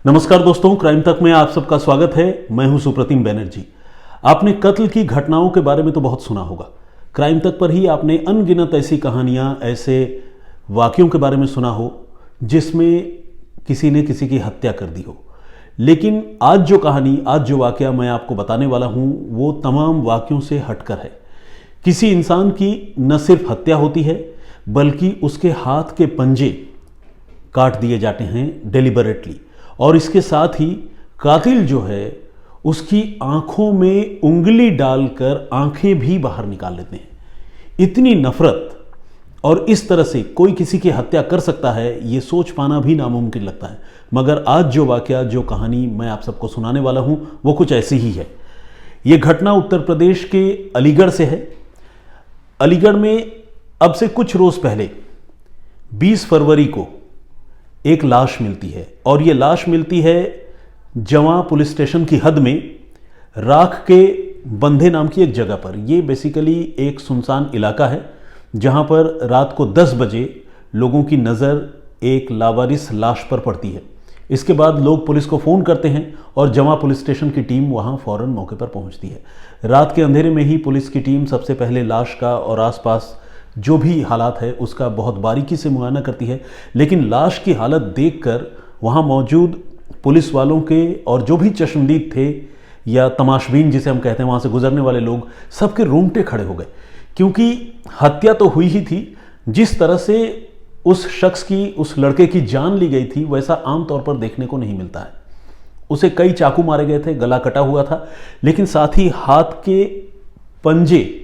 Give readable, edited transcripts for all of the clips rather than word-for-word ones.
नमस्कार दोस्तों, क्राइम तक में आप सबका स्वागत है। मैं हूं सुप्रतिम बैनर्जी। आपने कत्ल की घटनाओं के बारे में तो बहुत सुना होगा। क्राइम तक पर ही आपने अनगिनत ऐसी कहानियां, ऐसे वाकयों के बारे में सुना हो जिसमें किसी ने किसी की हत्या कर दी हो। लेकिन आज जो कहानी, आज जो वाकया मैं आपको बताने वाला हूं, वो तमाम वाकयों से हटकर है। किसी इंसान की न सिर्फ हत्या होती है, बल्कि उसके हाथ के पंजे काट दिए जाते हैं डिलिबरेटली, और इसके साथ ही कातिल जो है उसकी आंखों में उंगली डालकर आंखें भी बाहर निकाल लेते हैं। इतनी नफरत और इस तरह से कोई किसी की हत्या कर सकता है, ये सोच पाना भी नामुमकिन लगता है। मगर आज जो वाकया, जो कहानी मैं आप सबको सुनाने वाला हूं, वो कुछ ऐसी ही है। ये घटना उत्तर प्रदेश के अलीगढ़ से है। अलीगढ़ में अब से कुछ रोज पहले 20 फरवरी को एक लाश मिलती है, और ये लाश मिलती है जवां पुलिस स्टेशन की हद में राख के बंधे नाम की एक जगह पर। ये बेसिकली एक सुनसान इलाका है जहां पर रात को 10 बजे लोगों की नज़र एक लावारिस लाश पर पड़ती है। इसके बाद लोग पुलिस को फ़ोन करते हैं और जवां पुलिस स्टेशन की टीम वहां फ़ौरन मौके पर पहुंचती है। रात के अंधेरे में ही पुलिस की टीम सबसे पहले लाश का और आसपास जो भी हालात है उसका बहुत बारीकी से मुआयना करती है। लेकिन लाश की हालत देखकर वहाँ मौजूद पुलिस वालों के और जो भी चश्मदीद थे या तमाशबीन जिसे हम कहते हैं, वहाँ से गुजरने वाले लोग, सबके रोंगटे खड़े हो गए। क्योंकि हत्या तो हुई ही थी, जिस तरह से उस शख्स की, उस लड़के की जान ली गई थी, वैसा आमतौर पर देखने को नहीं मिलता है। उसे कई चाकू मारे गए थे, गला कटा हुआ था, लेकिन साथ ही हाथ के पंजे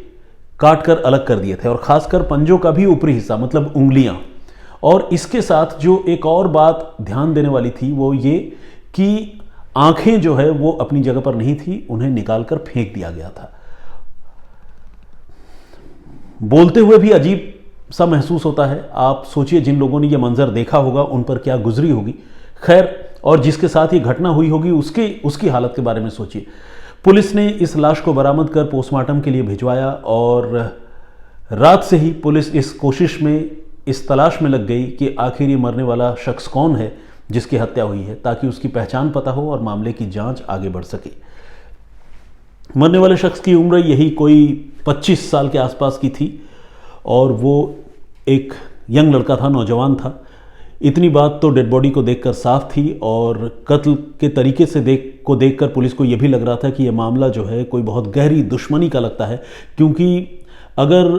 काट कर अलग कर दिए थे, और खासकर पंजों का भी ऊपरी हिस्सा, मतलब उंगलियां। और इसके साथ जो एक और बात ध्यान देने वाली थी वो ये कि आंखें जो है वो अपनी जगह पर नहीं थी, उन्हें निकालकर फेंक दिया गया था। बोलते हुए भी अजीब सा महसूस होता है। आप सोचिए, जिन लोगों ने ये मंजर देखा होगा उन पर क्या गुजरी होगी। खैर, और जिसके साथ ये घटना हुई होगी उसकी हालत के बारे में सोचिए। पुलिस ने इस लाश को बरामद कर पोस्टमार्टम के लिए भिजवाया, और रात से ही पुलिस इस कोशिश में, इस तलाश में लग गई कि आखिर ये मरने वाला शख्स कौन है जिसकी हत्या हुई है, ताकि उसकी पहचान पता हो और मामले की जांच आगे बढ़ सके। मरने वाले शख्स की उम्र यही कोई 25 साल के आसपास की थी, और वो एक यंग लड़का था, नौजवान था। इतनी बात तो डेड बॉडी को देखकर साफ थी, और कत्ल के तरीके से देखकर पुलिस को यह भी लग रहा था कि यह मामला जो है कोई बहुत गहरी दुश्मनी का लगता है। क्योंकि अगर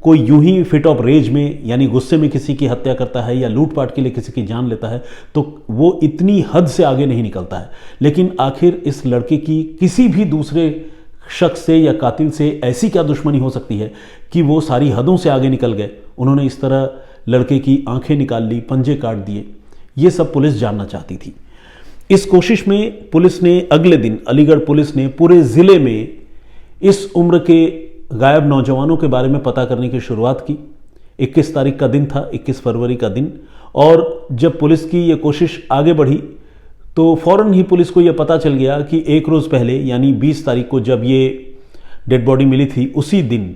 कोई यूं ही फिट ऑफ रेज में, यानी गुस्से में किसी की हत्या करता है या लूटपाट के लिए किसी की जान लेता है, तो वो इतनी हद से आगे नहीं निकलता है। लेकिन आखिर इस लड़के की किसी भी दूसरे शख्स से या कातिल से ऐसी क्या दुश्मनी हो सकती है कि वो सारी हदों से आगे निकल गए। उन्होंने इस तरह लड़के की आंखें निकाल ली, पंजे काट दिए। ये सब पुलिस जानना चाहती थी। इस कोशिश में पुलिस ने अगले दिन, अलीगढ़ पुलिस ने पूरे ज़िले में इस उम्र के गायब नौजवानों के बारे में पता करने की शुरुआत की। 21 तारीख का दिन था, 21 फरवरी का दिन। और जब पुलिस की ये कोशिश आगे बढ़ी तो फ़ौरन ही पुलिस को यह पता चल गया कि एक रोज़ पहले, यानी 20 तारीख को जब ये डेड बॉडी मिली थी, उसी दिन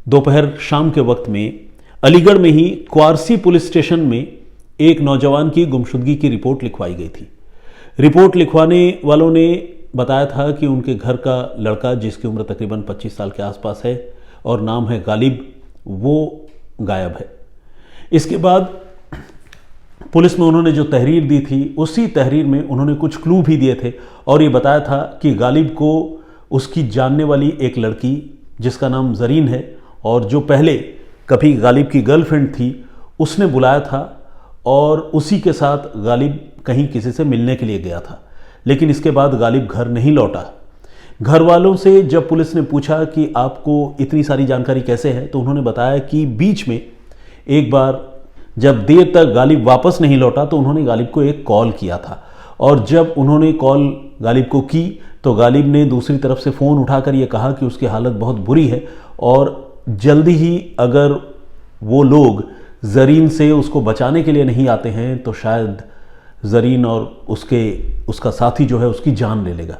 दोपहर शाम के वक्त में अलीगढ़ में ही क्वारसी पुलिस स्टेशन में एक नौजवान की गुमशुदगी की रिपोर्ट लिखवाई गई थी। रिपोर्ट लिखवाने वालों ने बताया था कि उनके घर का लड़का, जिसकी उम्र तकरीबन 25 साल के आसपास है और नाम है गालिब, वो गायब है। इसके बाद पुलिस में उन्होंने जो तहरीर दी थी, उसी तहरीर में उन्होंने कुछ क्लू भी दिए थे, और ये बताया था कि गालिब को उसकी जानने वाली एक लड़की, जिसका नाम जरीन है और जो पहले कभी गालिब की गर्लफ्रेंड थी, उसने बुलाया था, और उसी के साथ गालिब कहीं किसी से मिलने के लिए गया था। लेकिन इसके बाद गालिब घर नहीं लौटा। घर वालों से जब पुलिस ने पूछा कि आपको इतनी सारी जानकारी कैसे है, तो उन्होंने बताया कि बीच में एक बार जब देर तक गालिब वापस नहीं लौटा तो उन्होंने गालिब को एक कॉल किया था, और जब उन्होंने कॉल गालिब को की तो गालिब ने दूसरी तरफ से फ़ोन उठाकर ये कहा कि उसकी हालत बहुत बुरी है, और जल्दी ही अगर वो लोग जरीन से उसको बचाने के लिए नहीं आते हैं तो शायद जरीन और उसका साथी जो है उसकी जान ले लेगा।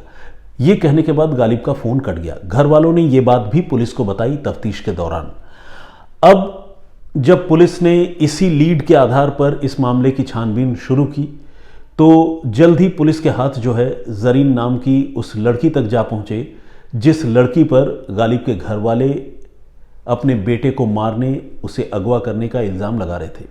ये कहने के बाद गालिब का फ़ोन कट गया। घर वालों ने ये बात भी पुलिस को बताई तफ्तीश के दौरान। अब जब पुलिस ने इसी लीड के आधार पर इस मामले की छानबीन शुरू की तो जल्द ही पुलिस के हाथ जो है जरीन नाम की उस लड़की तक जा पहुंचे जिस लड़की पर गालिब के घर वाले अपने बेटे को मारने, उसे अगवा करने का इल्ज़ाम लगा रहे थे।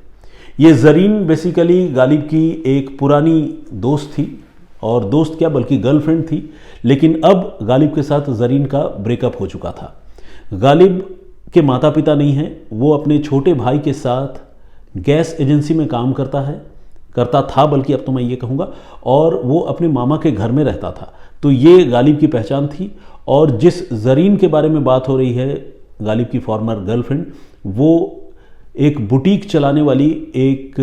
ये जरीन बेसिकली गालिब की एक पुरानी दोस्त थी, और दोस्त क्या बल्कि गर्लफ्रेंड थी। लेकिन अब गालिब के साथ जरीन का ब्रेकअप हो चुका था। गालिब के माता पिता नहीं हैं, वो अपने छोटे भाई के साथ गैस एजेंसी में काम करता था, बल्कि अब तो मैं ये कहूँगा, और वो अपने मामा के घर में रहता था। तो ये गालिब की पहचान थी। और जिस जरीन के बारे में बात हो रही है, गालिब की फॉर्मर गर्लफ्रेंड, वो एक बुटीक चलाने वाली एक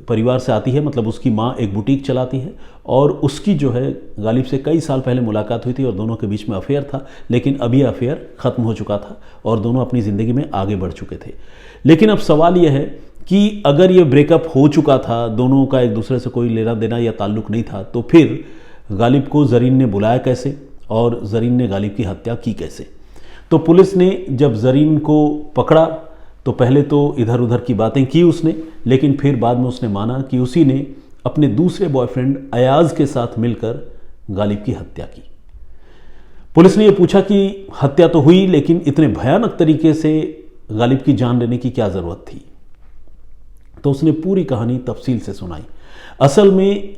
परिवार से आती है, मतलब उसकी माँ एक बुटीक चलाती है, और उसकी जो है गालिब से कई साल पहले मुलाकात हुई थी और दोनों के बीच में अफेयर था। लेकिन अब ये अफेयर ख़त्म हो चुका था और दोनों अपनी ज़िंदगी में आगे बढ़ चुके थे। लेकिन अब सवाल यह है कि अगर ये ब्रेकअप हो चुका था, दोनों का एक दूसरे से कोई लेना देना या ताल्लुक़ नहीं था, तो फिर गालिब को जरीन ने बुलाया कैसे और जरीन ने गालिब की हत्या की कैसे? तो पुलिस ने जब जरीन को पकड़ा तो पहले तो इधर उधर की बातें की उसने, लेकिन फिर बाद में उसने माना कि उसी ने अपने दूसरे बॉयफ्रेंड अयाज के साथ मिलकर गालिब की हत्या की। पुलिस ने यह पूछा कि हत्या तो हुई, लेकिन इतने भयानक तरीके से गालिब की जान लेने की क्या ज़रूरत थी? तो उसने पूरी कहानी तफसील से सुनाई। असल में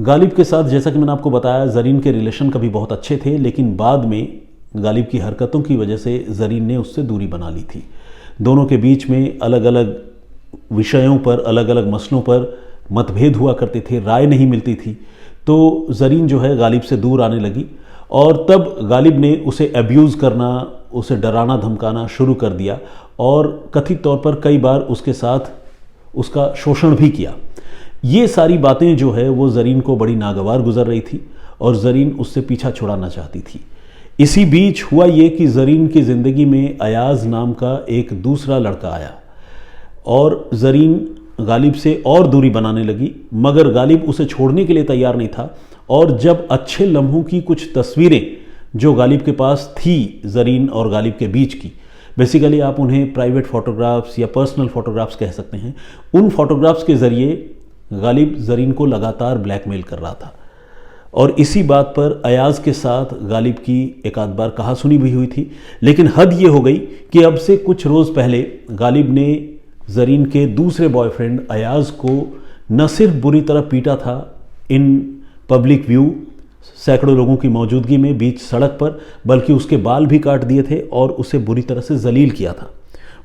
गालिब के साथ, जैसा कि मैंने आपको बताया, जरीन के रिलेशन कभी बहुत अच्छे थे, लेकिन बाद में गालिब की हरकतों की वजह से जरीन ने उससे दूरी बना ली थी। दोनों के बीच में अलग अलग विषयों पर, अलग अलग मसलों पर मतभेद हुआ करते थे, राय नहीं मिलती थी। तो जरीन जो है गालिब से दूर आने लगी, और तब गालिब ने उसे अब्यूज़ करना, उसे डराना धमकाना शुरू कर दिया, और कथित तौर पर कई बार उसके साथ उसका शोषण भी किया। ये सारी बातें जो है वो जरीन को बड़ी नागवार गुजर रही थी, और जरीन उससे पीछा छुड़ाना चाहती थी। इसी बीच हुआ ये कि जरीन की ज़िंदगी में अयाज नाम का एक दूसरा लड़का आया, और जरीन गालिब से और दूरी बनाने लगी, मगर गालिब उसे छोड़ने के लिए तैयार नहीं था। और जब अच्छे लम्हों की कुछ तस्वीरें जो गालिब के पास थी जरीन और गालिब के बीच की, बेसिकली आप उन्हें प्राइवेट फ़ोटोग्राफ्स या पर्सनल फ़ोटोग्राफ्स कह सकते हैं, उन फोटोग्राफ्स के ज़रिए गालिब जरीन को लगातार ब्लैकमेल कर रहा था। और इसी बात पर अयाज के साथ गालिब की एक आध बार कहा सुनी भी हुई थी। लेकिन हद ये हो गई कि अब से कुछ रोज़ पहले गालिब ने जरीन के दूसरे बॉयफ्रेंड अयाज को न सिर्फ बुरी तरह पीटा था इन पब्लिक व्यू, सैकड़ों लोगों की मौजूदगी में बीच सड़क पर, बल्कि उसके बाल भी काट दिए थे और उसे बुरी तरह से जलील किया था।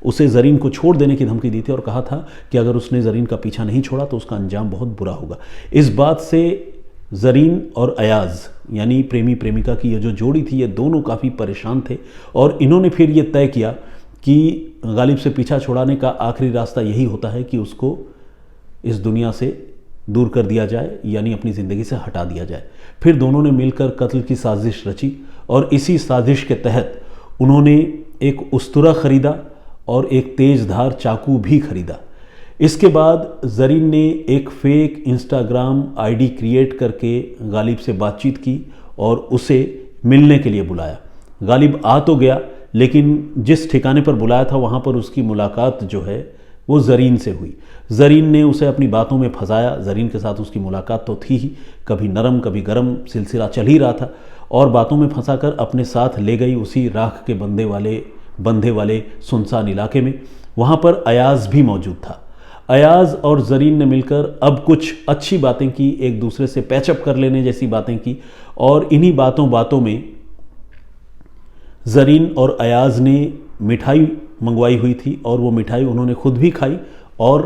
उसे जरीन को छोड़ देने की धमकी दी थी और कहा था कि अगर उसने जरीन का पीछा नहीं छोड़ा तो उसका अंजाम बहुत बुरा होगा। इस बात से जरीन और अयाज यानी प्रेमी प्रेमिका की ये जो जोड़ी थी, ये दोनों काफ़ी परेशान थे, और इन्होंने फिर ये तय किया कि गालिब से पीछा छुड़ाने का आखिरी रास्ता यही होता है कि उसको इस दुनिया से दूर कर दिया जाए, यानी अपनी ज़िंदगी से हटा दिया जाए। फिर दोनों ने मिलकर कत्ल की साजिश रची, और इसी साजिश के तहत उन्होंने एक उस्तरा ख़रीदा और एक तेज़धार चाकू भी खरीदा। इसके बाद जरीन ने एक फेक इंस्टाग्राम आईडी क्रिएट करके गालिब से बातचीत की और उसे मिलने के लिए बुलाया। गालिब आ तो गया, लेकिन जिस ठिकाने पर बुलाया था वहाँ पर उसकी मुलाकात जो है वो जरीन से हुई। जरीन ने उसे अपनी बातों में फंसाया। जरीन के साथ उसकी मुलाकात तो थी ही, कभी नरम कभी गरम सिलसिला चल ही रहा था, और बातों में फंसाकर अपने साथ ले गई उसी राख के बंधे वाले सुनसान इलाके में। वहाँ पर अयाज भी मौजूद था। अयाज और जरीन ने मिलकर अब कुछ अच्छी बातें की, एक दूसरे से पैचअप कर लेने जैसी बातें की, और इन्हीं बातों में जरीन और अयाज ने मिठाई मंगवाई हुई थी, और वो मिठाई उन्होंने खुद भी खाई और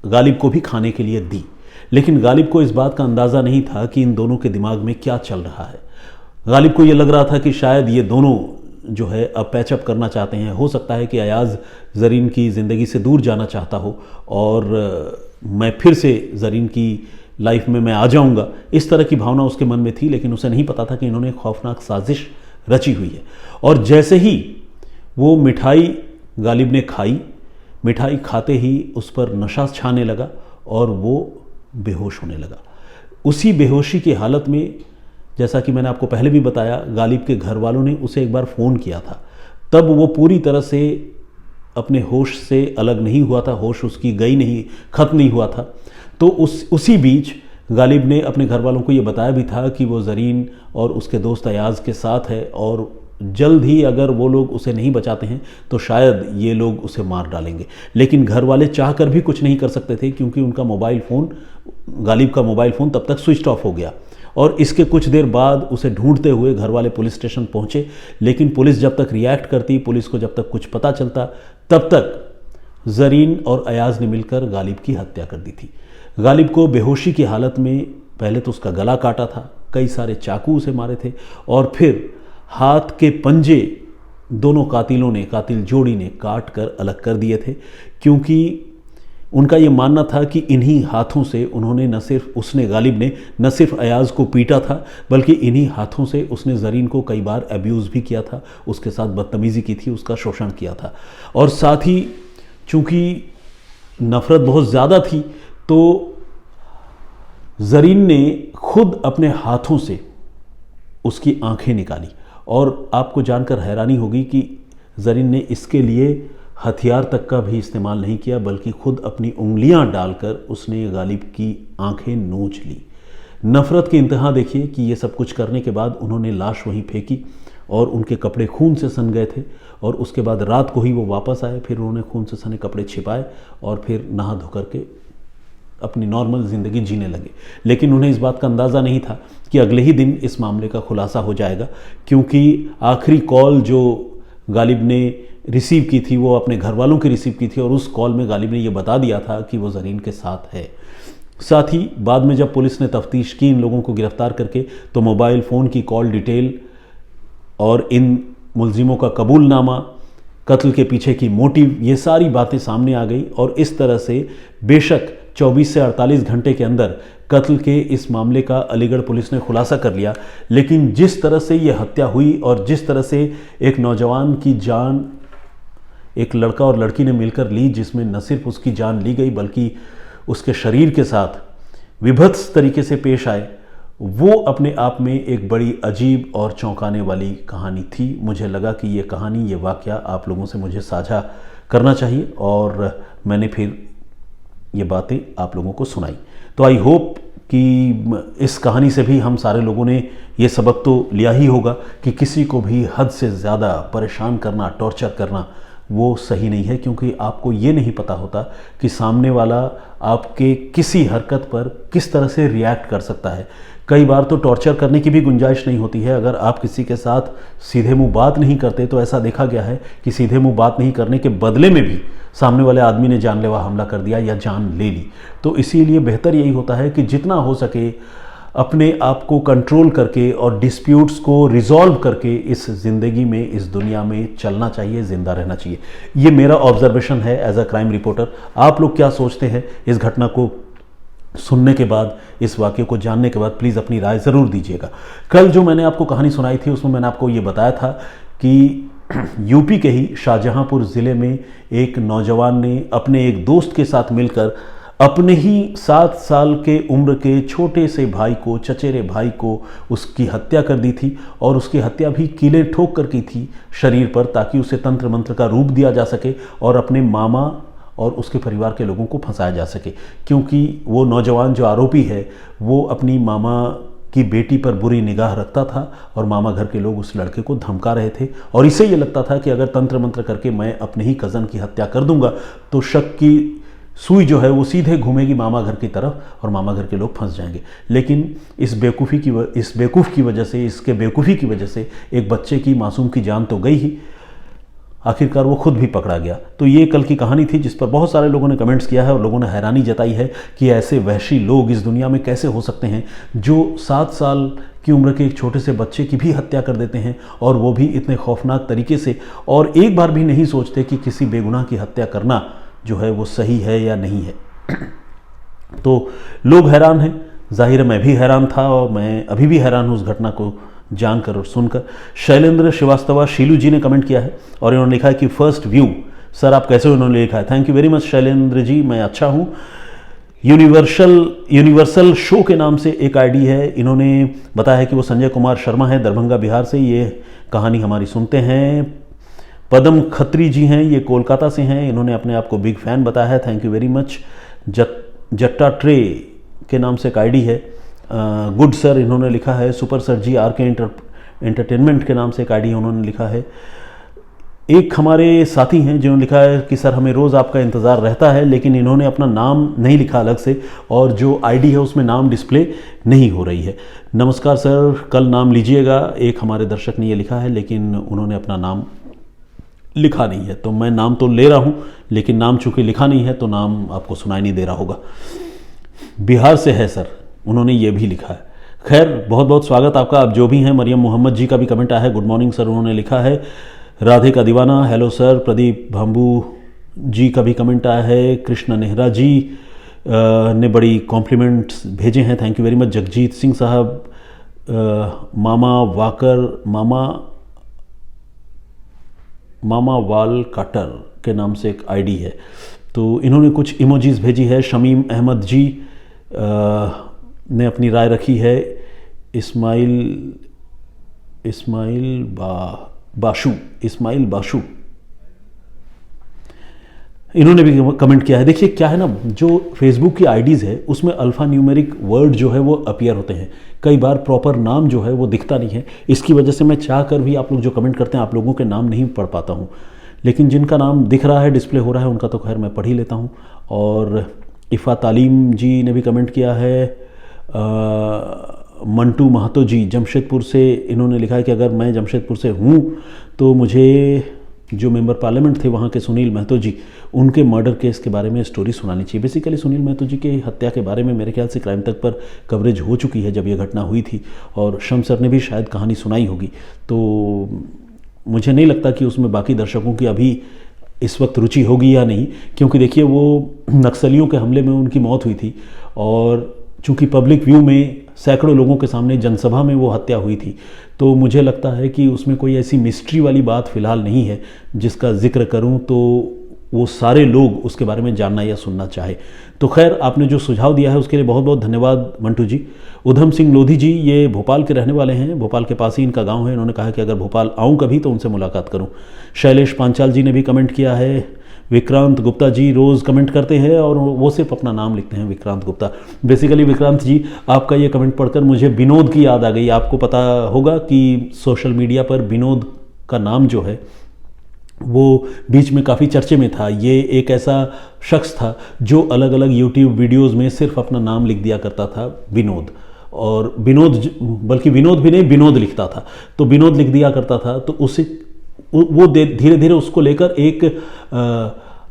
गालिब को भी खाने के लिए दी। लेकिन गालिब को इस बात का अंदाज़ा नहीं था कि इन दोनों के दिमाग में क्या चल रहा है। गालिब को ये लग रहा था कि शायद ये दोनों जो है अब पैचअप करना चाहते हैं। हो सकता है कि अयाज जरीन की ज़िंदगी से दूर जाना चाहता हो और मैं फिर से जरीन की लाइफ में मैं आ जाऊंगा, इस तरह की भावना उसके मन में थी। लेकिन उसे नहीं पता था कि इन्होंने खौफनाक साजिश रची हुई है। और जैसे ही वो मिठाई गालिब ने खाई, मिठाई खाते ही उस पर नशा छाने लगा और वो बेहोश होने लगा। उसी बेहोशी की हालत में, जैसा कि मैंने आपको पहले भी बताया, गालिब के घर वालों ने उसे एक बार फ़ोन किया था। तब वो पूरी तरह से अपने होश से अलग नहीं हुआ था, होश उसकी गई नहीं, ख़त्म नहीं हुआ था। तो उसी बीच गालिब ने अपने घर वालों को ये बताया भी था कि वो ज़रीन और उसके दोस्त अयाज के साथ है और जल्द ही अगर वो लोग उसे नहीं बचाते हैं तो शायद ये लोग उसे मार डालेंगे। लेकिन घर वाले चाह कर भी कुछ नहीं कर सकते थे क्योंकि उनका मोबाइल फ़ोन, गालिब का मोबाइल फ़ोन तब तक स्विच ऑफ हो गया। और इसके कुछ देर बाद उसे ढूंढते हुए घर वाले पुलिस स्टेशन पहुंचे, लेकिन पुलिस जब तक रिएक्ट करती, पुलिस को जब तक कुछ पता चलता, तब तक ज़रीन और अयाज ने मिलकर गालिब की हत्या कर दी थी। गालिब को बेहोशी की हालत में पहले तो उसका गला काटा था, कई सारे चाकू उसे मारे थे और फिर हाथ के पंजे दोनों कातिल जोड़ी ने काट कर अलग कर दिए थे, क्योंकि उनका ये मानना था कि इन्हीं हाथों से उन्होंने गालिब ने न सिर्फ अयाज को पीटा था, बल्कि इन्हीं हाथों से उसने ज़रीन को कई बार अब्यूज़ भी किया था, उसके साथ बदतमीज़ी की थी, उसका शोषण किया था। और साथ ही चूँकि नफ़रत बहुत ज़्यादा थी तो ज़रीन ने खुद अपने हाथों से उसकी आंखें निकाली। और आपको जानकर हैरानी होगी कि ज़रीन ने इसके लिए हथियार तक का भी इस्तेमाल नहीं किया, बल्कि खुद अपनी उंगलियां डालकर उसने गालिब की आंखें नोच ली। नफ़रत की इंतहा देखिए कि ये सब कुछ करने के बाद उन्होंने लाश वहीं फेंकी और उनके कपड़े खून से सन गए थे और उसके बाद रात को ही वो वापस आए। फिर उन्होंने खून से सने कपड़े छिपाए और फिर नहा धो करके अपनी नॉर्मल ज़िंदगी जीने लगे। लेकिन उन्हें इस बात का अंदाज़ा नहीं था कि अगले ही दिन इस मामले का खुलासा हो जाएगा, क्योंकि आखिरी कॉल जो गालिब ने रिसीव की थी वो अपने घर वालों की रिसीव की थी और उस कॉल में गालिब ने ये बता दिया था कि वो ज़रीन के साथ है। साथ ही बाद में जब पुलिस ने तफ्तीश की इन लोगों को गिरफ्तार करके, तो मोबाइल फ़ोन की कॉल डिटेल और इन मुलजिमों का कबूलनामा, कत्ल के पीछे की मोटिव, ये सारी बातें सामने आ गई। और इस तरह से बेशक 24 से 48 घंटे के अंदर कत्ल के इस मामले का अलीगढ़ पुलिस ने खुलासा कर लिया, लेकिन जिस तरह से ये हत्या हुई और जिस तरह से एक नौजवान की जान एक लड़का और लड़की ने मिलकर ली, जिसमें न सिर्फ उसकी जान ली गई बल्कि उसके शरीर के साथ विभत्स तरीके से पेश आए, वो अपने आप में एक बड़ी अजीब और चौंकाने वाली कहानी थी। मुझे लगा कि ये कहानी, ये वाक़या आप लोगों से मुझे साझा करना चाहिए और मैंने फिर ये बातें आप लोगों को सुनाई। तो आई होप कि इस कहानी से भी हम सारे लोगों ने ये सबक तो लिया ही होगा कि किसी को भी हद से ज़्यादा परेशान करना, टॉर्चर करना वो सही नहीं है, क्योंकि आपको ये नहीं पता होता कि सामने वाला आपके किसी हरकत पर किस तरह से रिएक्ट कर सकता है। कई बार तो टॉर्चर करने की भी गुंजाइश नहीं होती है। अगर आप किसी के साथ सीधे मुंह बात नहीं करते तो ऐसा देखा गया है कि सीधे मुंह बात नहीं करने के बदले में भी सामने वाले आदमी ने जानलेवा हमला कर दिया या जान ले ली। तो इसीलिए बेहतर यही होता है कि जितना हो सके अपने आप को कंट्रोल करके और डिस्प्यूट्स को रिजॉल्व करके इस ज़िंदगी में, इस दुनिया में चलना चाहिए, ज़िंदा रहना चाहिए। ये मेरा ऑब्जर्वेशन है एज अ क्राइम रिपोर्टर। आप लोग क्या सोचते हैं इस घटना को सुनने के बाद, इस वाक़े को जानने के बाद? प्लीज़ अपनी राय ज़रूर दीजिएगा। कल जो मैंने आपको कहानी सुनाई थी उसमें मैंने आपको ये बताया था कि यूपी के ही शाहजहांपुर ज़िले में एक नौजवान ने अपने एक दोस्त के साथ मिलकर अपने ही 7 साल के उम्र के छोटे से भाई को, चचेरे भाई को, उसकी हत्या कर दी थी। और उसकी हत्या भी कीलें ठोक कर की थी शरीर पर, ताकि उसे तंत्र मंत्र का रूप दिया जा सके और अपने मामा और उसके परिवार के लोगों को फंसाया जा सके। क्योंकि वो नौजवान जो आरोपी है वो अपनी मामा की बेटी पर बुरी निगाह रखता था और मामा घर के लोग उस लड़के को धमका रहे थे। और इसे ये लगता था कि अगर तंत्र मंत्र करके मैं अपने ही कज़न की हत्या कर दूंगा तो शक की सुई जो है वो सीधे घूमेगी मामा घर की तरफ और मामा घर के लोग फंस जाएंगे। लेकिन इस बेवकूफ़ी की वजह से, इसके बेवकूफ़ी की वजह से एक बच्चे की, मासूम की जान तो गई ही, आखिरकार वो खुद भी पकड़ा गया। तो ये कल की कहानी थी जिस पर बहुत सारे लोगों ने कमेंट्स किया है और लोगों ने हैरानी जताई है कि ऐसे वहशी लोग इस दुनिया में कैसे हो सकते हैं जो 7 साल की उम्र के एक छोटे से बच्चे की भी हत्या कर देते हैं, और वो भी इतने खौफनाक तरीके से, और एक बार भी नहीं सोचते कि किसी बेगुनाह की हत्या करना जो है वो सही है या नहीं है। तो लोग हैरान हैं, जाहिर है मैं भी हैरान था और मैं अभी भी हैरान हूँ उस घटना को जानकर और सुनकर। शैलेंद्र श्रीवास्तव शीलू जी ने कमेंट किया है और इन्होंने लिखा है कि फर्स्ट व्यू। सर आप कैसे हो? इन्होंने लिखा है thank you very much Shailendra ji, मैं अच्छा हूँ। यूनिवर्सल शो के नाम से एक आईडी है, इन्होंने बताया है कि वो संजय कुमार शर्मा है, दरभंगा बिहार से। ये कहानी हमारी सुनते हैं। पदम खत्री जी हैं, ये कोलकाता से हैं, इन्होंने अपने आप को बिग फैन बताया है, थैंक यू वेरी मच। जट्टा ट्रे के नाम से एक आईडी है। गुड सर इन्होंने लिखा है। सुपर सर जी आर के एंटरटेनमेंट के नाम से एक आईडी उन्होंने लिखा है। एक हमारे साथी हैं जिन्होंने लिखा है कि सर हमें रोज़ आपका इंतज़ार रहता है, लेकिन इन्होंने अपना नाम नहीं लिखा अलग से, और जो आईडी है उसमें नाम डिस्प्ले नहीं हो रही है। नमस्कार सर, कल नाम लीजिएगा। एक हमारे दर्शक ने ये लिखा है, लेकिन उन्होंने अपना नाम लिखा नहीं है। तो मैं नाम तो ले रहा हूँ, लेकिन नाम चूँकि लिखा नहीं है तो नाम आपको सुनाई नहीं दे रहा होगा। बिहार से है सर, उन्होंने ये भी लिखा है। खैर, बहुत बहुत स्वागत आपका, आप जो भी हैं। मरियम मोहम्मद जी का भी कमेंट आया है। गुड मॉर्निंग सर उन्होंने लिखा है। राधे का दीवाना, हेलो सर। प्रदीप भाम्बू जी का भी कमेंट आया है। कृष्ण नेहरा जी ने बड़ी कॉम्प्लीमेंट्स भेजे हैं, thank you very much. Jagjit Singh साहब, मामा वाकर, मामा वाल काटर के नाम से एक आईडी है, तो इन्होंने कुछ इमोजीज भेजी है। शमीम अहमद जी ने अपनी राय रखी है। इस्माइल बाशु इन्होंने भी कमेंट किया है। देखिए क्या है ना, जो फेसबुक की आईडीज़ है उसमें अल्फ़ा न्यूमेरिक वर्ड जो है वो अपीयर होते हैं, कई बार प्रॉपर नाम जो है वो दिखता नहीं है। इसकी वजह से मैं चाह कर भी आप लोग जो कमेंट करते हैं आप लोगों के नाम नहीं पढ़ पाता हूँ, लेकिन जिनका नाम दिख रहा है, डिस्प्ले हो रहा है, उनका तो खैर मैं पढ़ ही लेता हूँ। और इफ़ा तालीम जी ने भी कमेंट किया है। मंटू महतो जी जमशेदपुर से, इन्होंने लिखा है कि अगर मैं जमशेदपुर से हूँ तो मुझे जो मेंबर पार्लियामेंट थे वहाँ के सुनील महतो जी, उनके मर्डर केस के बारे में स्टोरी सुनानी चाहिए। बेसिकली सुनील महतो जी की हत्या के बारे में मेरे ख्याल से क्राइम तक पर कवरेज हो चुकी है जब ये घटना हुई थी, और शम्स सर ने भी शायद कहानी सुनाई होगी। तो मुझे नहीं लगता कि उसमें बाकी दर्शकों की अभी इस वक्त रुचि होगी या नहीं, क्योंकि देखिए वो नक्सलियों के हमले में उनकी मौत हुई थी, और चूँकि पब्लिक व्यू में सैकड़ों लोगों के सामने जनसभा में वो हत्या हुई थी, तो मुझे लगता है कि उसमें कोई ऐसी मिस्ट्री वाली बात फ़िलहाल नहीं है जिसका जिक्र करूं तो वो सारे लोग उसके बारे में जानना या सुनना चाहे। तो खैर, आपने जो सुझाव दिया है उसके लिए बहुत बहुत धन्यवाद मंटू जी। उधम सिंह लोधी जी, ये भोपाल के रहने वाले हैं, भोपाल के पास ही इनका गांव है। इन्होंने कहा कि अगर भोपाल आऊँ कभी तो उनसे मुलाकात करूँ। शैलेश पांचाल जी ने भी कमेंट किया है। विक्रांत गुप्ता जी रोज़ कमेंट करते हैं और वो सिर्फ अपना नाम लिखते हैं, विक्रांत गुप्ता। बेसिकली विक्रांत जी, आपका ये कमेंट पढ़कर मुझे विनोद की याद आ गई। आपको पता होगा कि सोशल मीडिया पर विनोद का नाम जो है वो बीच में काफ़ी चर्चे में था। ये एक ऐसा शख्स था जो अलग अलग यूट्यूब वीडियोज़ में सिर्फ अपना नाम लिख दिया करता था विनोद, और बल्कि विनोद भी नहीं, विनोद लिखता था, तो विनोद लिख दिया करता था। तो उसे वो धीरे धीरे उसको लेकर एक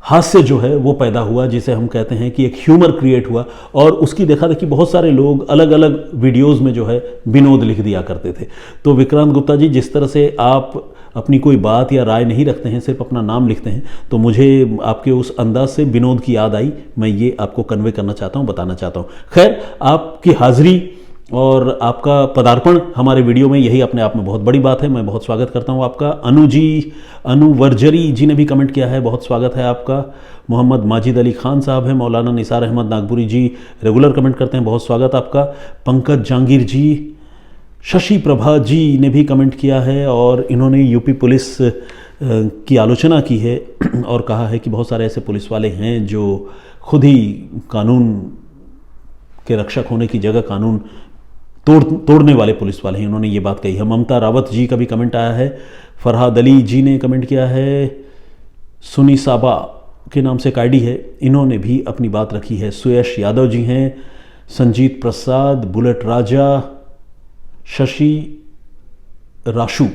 हास्य जो है वो पैदा हुआ, जिसे हम कहते हैं कि एक ह्यूमर क्रिएट हुआ, और उसकी देखा देखी बहुत सारे लोग अलग अलग वीडियोस में जो है विनोद लिख दिया करते थे। तो विक्रांत गुप्ता जी, जिस तरह से आप अपनी कोई बात या राय नहीं रखते हैं, सिर्फ अपना नाम लिखते हैं, तो मुझे आपके उस अंदाज से विनोद की याद आई। मैं ये आपको कन्वे करना चाहता हूँ, बताना चाहता हूँ। खैर, आपकी हाजिरी और आपका पदार्पण हमारे वीडियो में, यही अपने आप में बहुत बड़ी बात है। मैं बहुत स्वागत करता हूं आपका। अनुवर्जरी जी ने भी कमेंट किया है, बहुत स्वागत है आपका। मोहम्मद माजिद अली खान साहब हैं। मौलाना निसार अहमद नागपुरी जी रेगुलर कमेंट करते हैं, बहुत स्वागत आपका। पंकज जहांगीर जी, शशि प्रभा जी ने भी कमेंट किया है, और इन्होंने यूपी पुलिस की आलोचना की है और कहा है कि बहुत सारे ऐसे पुलिस वाले हैं जो खुद ही कानून के रक्षक होने की जगह कानून तोड़ने वाले पुलिस वाले हैं। उन्होंने ये बात कही है। ममता रावत जी का भी कमेंट आया है। फरहाद अली जी ने कमेंट किया है। सुनी साबा के नाम से एक आईडी है, इन्होंने भी अपनी बात रखी है। सुयश यादव जी हैं। संजीत प्रसाद, बुलेट राजा, शशि राशु,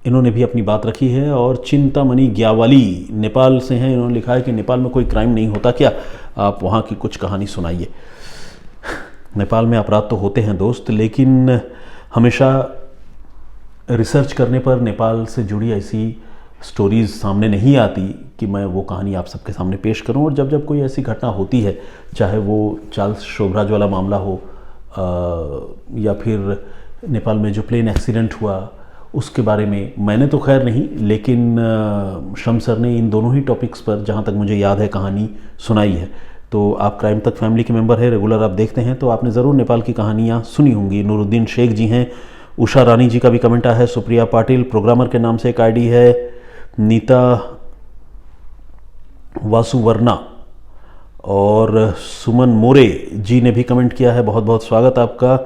इन्होंने भी अपनी बात रखी है। और चिंतामणि ग्यावाली नेपाल से हैं। इन्होंने लिखा है कि नेपाल में कोई क्राइम नहीं होता क्या, आप वहाँ की कुछ कहानी सुनाइए। नेपाल में अपराध तो होते हैं दोस्त, लेकिन हमेशा रिसर्च करने पर नेपाल से जुड़ी ऐसी स्टोरीज़ सामने नहीं आती कि मैं वो कहानी आप सबके सामने पेश करूं। और जब जब कोई ऐसी घटना होती है, चाहे वो चार्ल्स शोभराज वाला मामला हो या फिर नेपाल में जो प्लेन एक्सीडेंट हुआ उसके बारे में, मैंने तो खैर नहीं, लेकिन शम्स सर ने इन दोनों ही टॉपिक्स पर जहाँ तक मुझे याद है कहानी सुनाई है। तो आप क्राइम तक फैमिली के मेंबर हैं, रेगुलर आप देखते हैं, तो आपने ज़रूर नेपाल की कहानियाँ सुनी होंगी। नूरुद्दीन शेख जी हैं। उषा रानी जी का भी कमेंट आया है। सुप्रिया पाटिल प्रोग्रामर के नाम से एक आईडी है। नीता वासुवर्णा और सुमन मोरे जी ने भी कमेंट किया है, बहुत बहुत स्वागत आपका।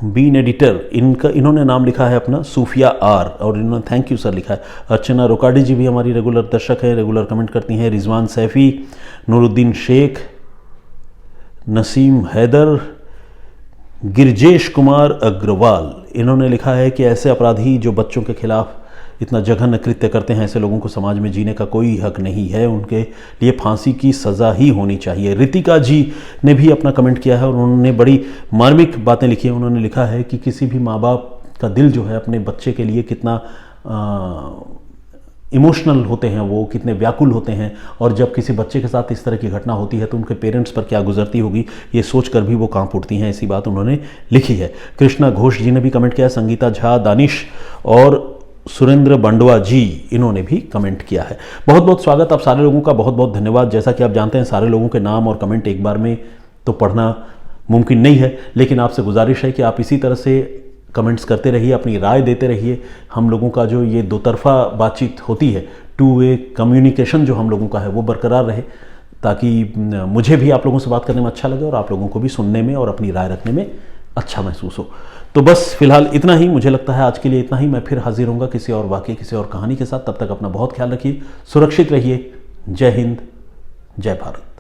बीन एडिटर, इन्होंने नाम लिखा है अपना सूफिया आर, और इन्होंने थैंक यू सर लिखा है। अर्चना रोकाडी जी भी हमारी रेगुलर दर्शक है, रेगुलर कमेंट करती हैं। रिजवान सैफ़ी, नूरुद्दीन शेख, नसीम हैदर, गिरजेश कुमार अग्रवाल, इन्होंने लिखा है कि ऐसे अपराधी जो बच्चों के खिलाफ इतना जघन्य कृत्य करते हैं, ऐसे लोगों को समाज में जीने का कोई हक नहीं है, उनके लिए फांसी की सज़ा ही होनी चाहिए। रितिका जी ने भी अपना कमेंट किया है और उन्होंने बड़ी मार्मिक बातें लिखी हैं। उन्होंने लिखा है कि किसी भी माँ बाप का दिल जो है अपने बच्चे के लिए कितना इमोशनल होते हैं, वो कितने व्याकुल होते हैं, और जब किसी बच्चे के साथ इस तरह की घटना होती है तो उनके पेरेंट्स पर क्या गुजरती होगी, ये सोचकर भी वो कांप उठती हैं। ऐसी बात उन्होंने लिखी है। कृष्णा घोष जी ने भी कमेंट किया, संगीता झा, दानिश और सुरेंद्र बंडवा जी, इन्होंने भी कमेंट किया है। बहुत बहुत स्वागत आप सारे लोगों का, बहुत बहुत धन्यवाद। जैसा कि आप जानते हैं सारे लोगों के नाम और कमेंट एक बार में तो पढ़ना मुमकिन नहीं है, लेकिन आपसे गुजारिश है कि आप इसी तरह से कमेंट्स करते रहिए, अपनी राय देते रहिए। हम लोगों का जो ये दो तरफा बातचीत होती है, टू वे कम्युनिकेशन जो हम लोगों का है, वो बरकरार रहे, ताकि मुझे भी आप लोगों से बात करने में अच्छा लगे और आप लोगों को भी सुनने में और अपनी राय रखने में अच्छा महसूस हो। तो बस फिलहाल इतना ही, मुझे लगता है आज के लिए इतना ही। मैं फिर हाजिर होऊंगा किसी और वाकये, किसी और कहानी के साथ। तब तक अपना बहुत ख्याल रखिए, सुरक्षित रहिए। जय हिंद, जय भारत।